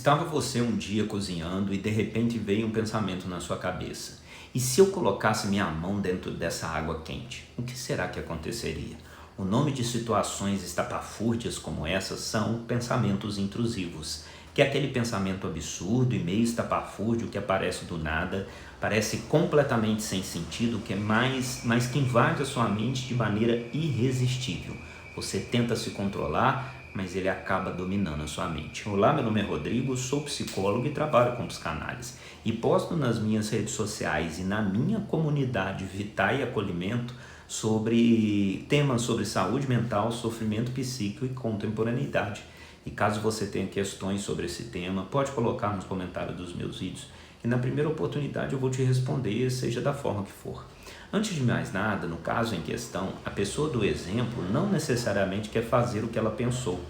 Estava você um dia cozinhando e de repente veio um pensamento na sua cabeça. E se eu colocasse minha mão dentro dessa água quente, o que será que aconteceria? O nome de situações estapafúrdias como essas são pensamentos intrusivos, que é aquele pensamento absurdo e meio estapafúrdio que aparece do nada, parece completamente sem sentido, que é mas que invade a sua mente de maneira irresistível. Você tenta se controlar, mas ele acaba dominando a sua mente. Olá, meu nome é Rodrigo, sou psicólogo e trabalho com psicanálise. E posto nas minhas redes sociais e na minha comunidade Vitar e Acolhimento sobre temas sobre saúde mental, sofrimento psíquico e contemporaneidade. E caso você tenha questões sobre esse tema, pode colocar nos comentários dos meus vídeos e na primeira oportunidade eu vou te responder, seja da forma que for. Antes de mais nada, no caso em questão, a pessoa do exemplo não necessariamente quer fazer o que ela pensou.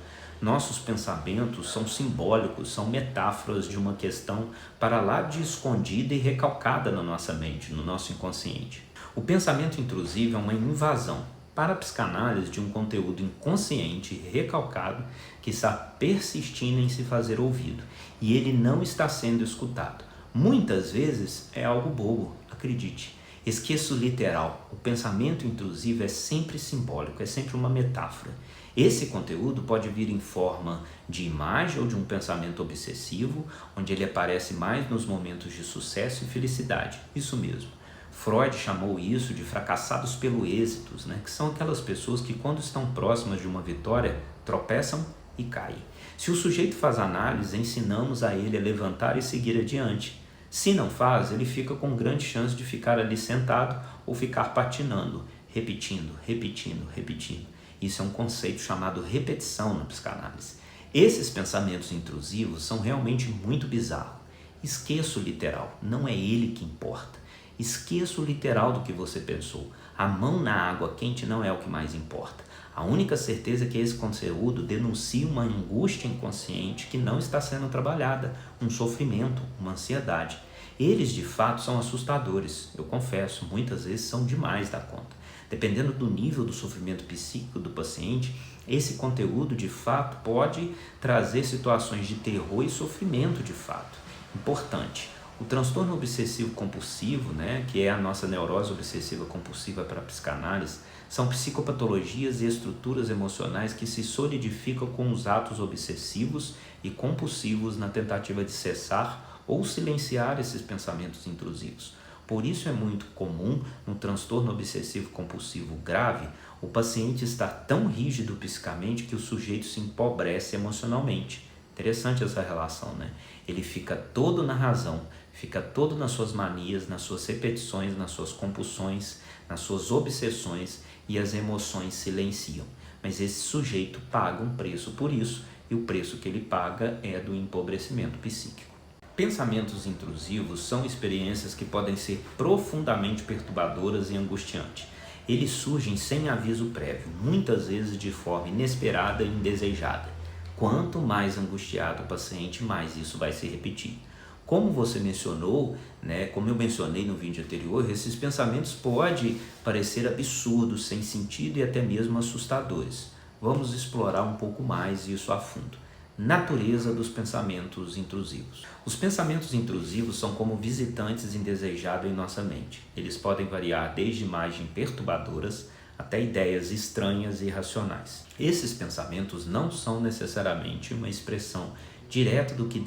Nossos pensamentos são simbólicos, são metáforas de uma questão para lá de escondida e recalcada na nossa mente, no nosso inconsciente. O pensamento intrusivo é uma invasão para a psicanálise de um conteúdo inconsciente e recalcado que está persistindo em se fazer ouvido e ele não está sendo escutado. Muitas vezes é algo bobo, acredite. Esqueça o literal, o pensamento intrusivo é sempre simbólico, é sempre uma metáfora. Esse conteúdo pode vir em forma de imagem ou de um pensamento obsessivo, onde ele aparece mais nos momentos de sucesso e felicidade, isso mesmo. Freud chamou isso de fracassados pelo êxito, que são aquelas pessoas que quando estão próximas de uma vitória, tropeçam e caem. Se o sujeito faz análise, ensinamos a ele a levantar e seguir adiante. Se não faz, ele fica com grande chance de ficar ali sentado ou ficar patinando, repetindo. Isso é um conceito chamado repetição na psicanálise. Esses pensamentos intrusivos são realmente muito bizarros. Esqueça o literal, não é ele que importa. Esqueça o literal do que você pensou. A mão na água quente não é o que mais importa. A única certeza é que esse conteúdo denuncia uma angústia inconsciente que não está sendo trabalhada, um sofrimento, uma ansiedade. Eles de fato são assustadores, eu confesso, muitas vezes são demais da conta. Dependendo do nível do sofrimento psíquico do paciente, esse conteúdo de fato pode trazer situações de terror e sofrimento de fato. Importante. O transtorno obsessivo compulsivo, que é a nossa neurose obsessiva compulsiva para a psicanálise, são psicopatologias e estruturas emocionais que se solidificam com os atos obsessivos e compulsivos na tentativa de cessar ou silenciar esses pensamentos intrusivos. Por isso é muito comum, no transtorno obsessivo compulsivo grave, o paciente estar tão rígido psicamente que o sujeito se empobrece emocionalmente. Interessante essa relação, Ele fica todo na razão, fica todo nas suas manias, nas suas repetições, nas suas compulsões, nas suas obsessões e as emoções silenciam. Mas esse sujeito paga um preço por isso e o preço que ele paga é do empobrecimento psíquico. Pensamentos intrusivos são experiências que podem ser profundamente perturbadoras e angustiantes. Eles surgem sem aviso prévio, muitas vezes de forma inesperada e indesejada. Quanto mais angustiado o paciente, mais isso vai se repetir. Como você mencionou, como eu mencionei no vídeo anterior, esses pensamentos podem parecer absurdos, sem sentido e até mesmo assustadores. Vamos explorar um pouco mais isso a fundo. Natureza dos pensamentos intrusivos. Os pensamentos intrusivos são como visitantes indesejados em nossa mente. Eles podem variar desde imagens perturbadoras até ideias estranhas e irracionais. Esses pensamentos não são necessariamente uma expressão direta do que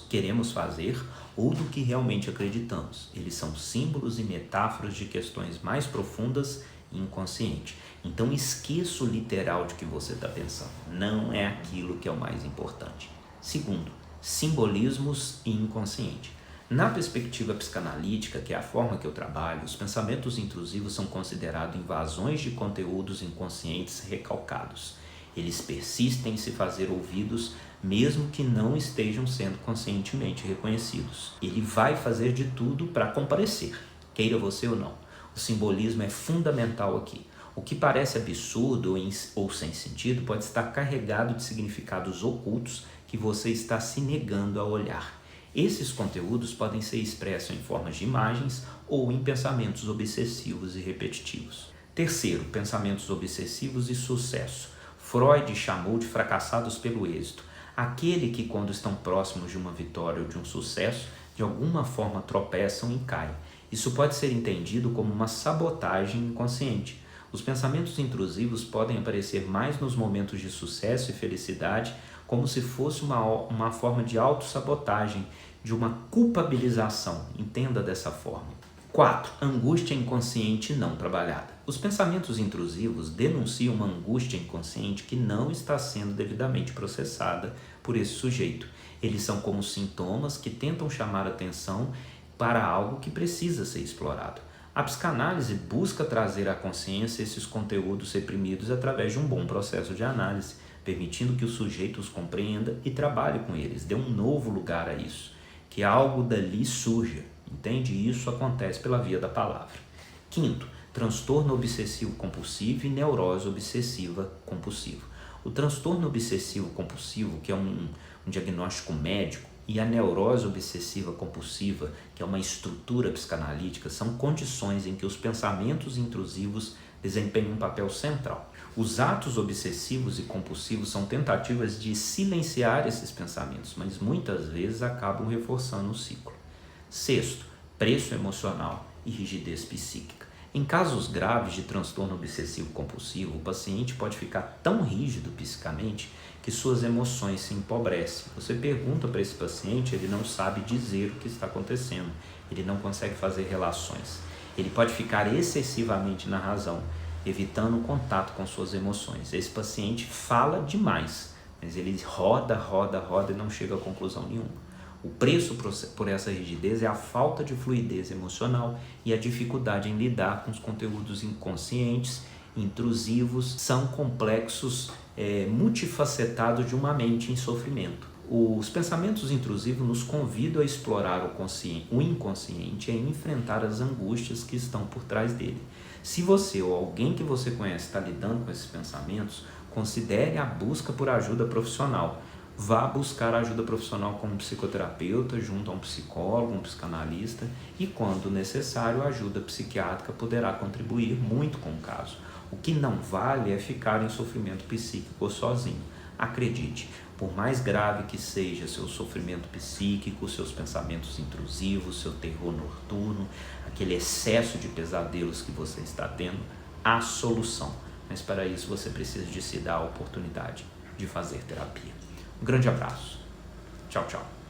queremos fazer ou do que realmente acreditamos. Eles são símbolos e metáforas de questões mais profundas e inconscientes. Então esqueça o literal de que você está pensando. Não é aquilo que é o mais importante. Segundo, simbolismos e inconsciente. Na perspectiva psicanalítica, que é a forma que eu trabalho, os pensamentos intrusivos são considerados invasões de conteúdos inconscientes recalcados. Eles persistem em se fazer ouvidos, mesmo que não estejam sendo conscientemente reconhecidos. Ele vai fazer de tudo para comparecer, queira você ou não. O simbolismo é fundamental aqui. O que parece absurdo ou sem sentido pode estar carregado de significados ocultos que você está se negando a olhar. Esses conteúdos podem ser expressos em formas de imagens ou em pensamentos obsessivos e repetitivos. Terceiro, pensamentos obsessivos e sucesso. Freud chamou de fracassados pelo êxito. aquele que, quando estão próximos de uma vitória ou de um sucesso, de alguma forma tropeçam e caem. Isso pode ser entendido como uma sabotagem inconsciente. Os pensamentos intrusivos podem aparecer mais nos momentos de sucesso e felicidade, como se fosse uma forma de autossabotagem, de uma culpabilização. Entenda dessa forma. 4. Angústia inconsciente não trabalhada. Os pensamentos intrusivos denunciam uma angústia inconsciente que não está sendo devidamente processada por esse sujeito. Eles são como sintomas que tentam chamar atenção para algo que precisa ser explorado. A psicanálise busca trazer à consciência esses conteúdos reprimidos através de um bom processo de análise, permitindo que o sujeito os compreenda e trabalhe com eles, dê um novo lugar a isso, que algo dali surja. Entende? Isso acontece pela via da palavra. 5. Transtorno obsessivo compulsivo e neurose obsessiva compulsiva. O transtorno obsessivo compulsivo, que é um diagnóstico médico, e a neurose obsessiva compulsiva, que é uma estrutura psicanalítica, são condições em que os pensamentos intrusivos desempenham um papel central. Os atos obsessivos e compulsivos são tentativas de silenciar esses pensamentos, mas muitas vezes acabam reforçando o ciclo. 6. Preço emocional e rigidez psíquica. Em casos graves de transtorno obsessivo compulsivo, o paciente pode ficar tão rígido psicamente que suas emoções se empobrecem. Você pergunta para esse paciente, ele não sabe dizer o que está acontecendo, ele não consegue fazer relações. Ele pode ficar excessivamente na razão, evitando o contato com suas emoções. Esse paciente fala demais, mas ele roda e não chega a conclusão nenhuma. O preço por essa rigidez é a falta de fluidez emocional e a dificuldade em lidar com os conteúdos inconscientes, intrusivos, são complexos multifacetados de uma mente em sofrimento. Os pensamentos intrusivos nos convidam a explorar o inconsciente e a enfrentar as angústias que estão por trás dele. Se você ou alguém que você conhece está lidando com esses pensamentos, considere a busca por ajuda profissional. Vá buscar ajuda profissional como psicoterapeuta, junto a um psicólogo, um psicanalista, e quando necessário, a ajuda psiquiátrica poderá contribuir muito com o caso. O que não vale é ficar em sofrimento psíquico sozinho. Acredite, por mais grave que seja seu sofrimento psíquico, seus pensamentos intrusivos, seu terror noturno, aquele excesso de pesadelos que você está tendo, há solução. Mas para isso você precisa de se dar a oportunidade de fazer terapia. Um grande abraço. Tchau, tchau.